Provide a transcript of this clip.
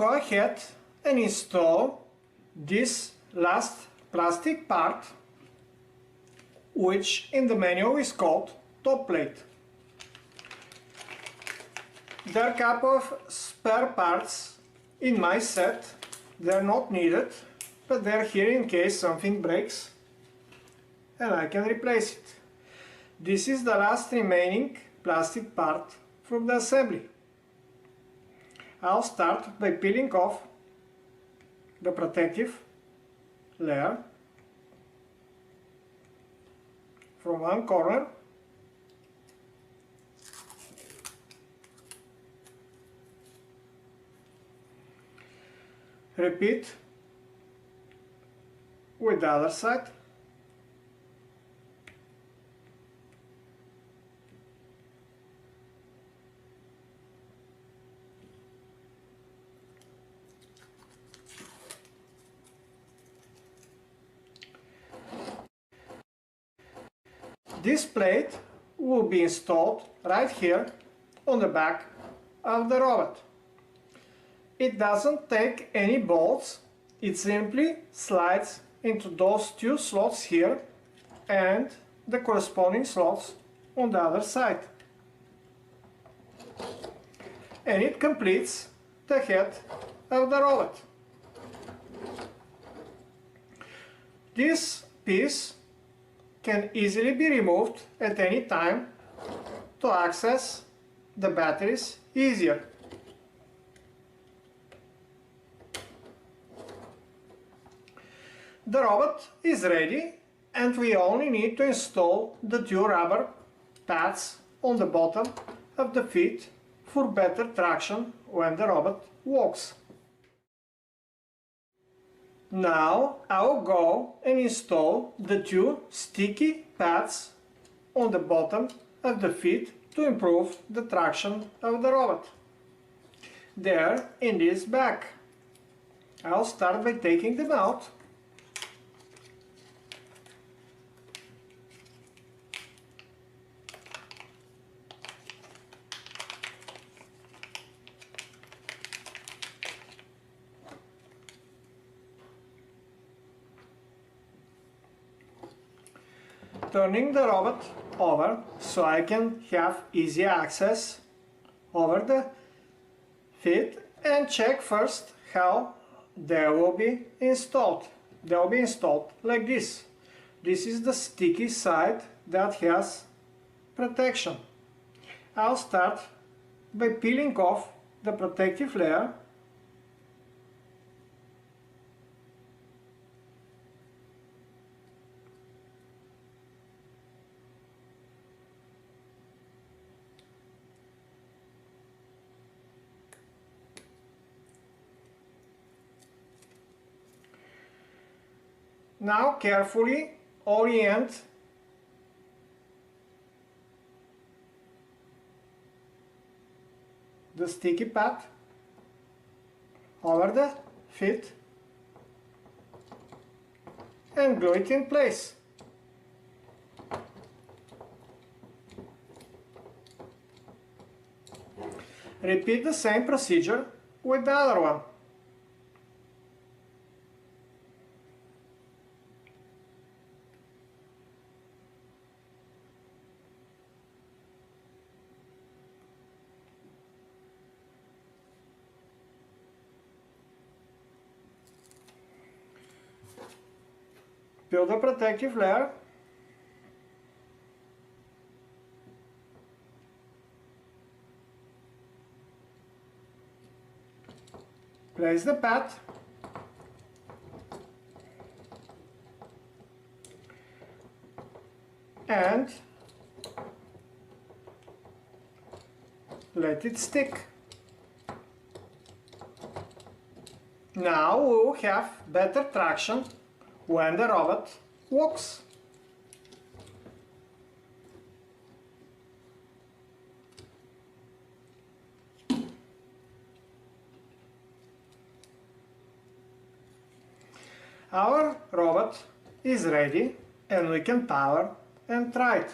go ahead and install this last plastic part, which in the manual is called top plate. There are a couple of spare parts in my set. They're not needed, but they're here in case something breaks and I can replace it. This is the last remaining plastic part from the assembly. I'll start by peeling off the protective layer from one corner. Repeat with the other side. This plate will be installed right here on the back of the robot. It doesn't take any bolts, it simply slides into those two slots here and the corresponding slots on the other side. And it completes the head of the robot. This piece can easily be removed at any time to access the batteries easier. The robot is ready and we only need to install the two rubber pads on the bottom of the feet for better traction when the robot walks. Now I'll go and install the two sticky pads on the bottom of the feet to improve the traction of the robot. They're in this bag. I'll start by taking them out. Turning the robot over so I can have easy access over the feet and check first how they will be installed. They will be installed like this. This is the sticky side that has protection. I'll start by peeling off the protective layer. Now carefully orient the sticky pad over the feet and glue it in place. Repeat the same procedure with the other one. Peel the protective layer. Place the pad. And let it stick. Now we will have better traction when the robot walks. Our robot is ready and we can power and try it.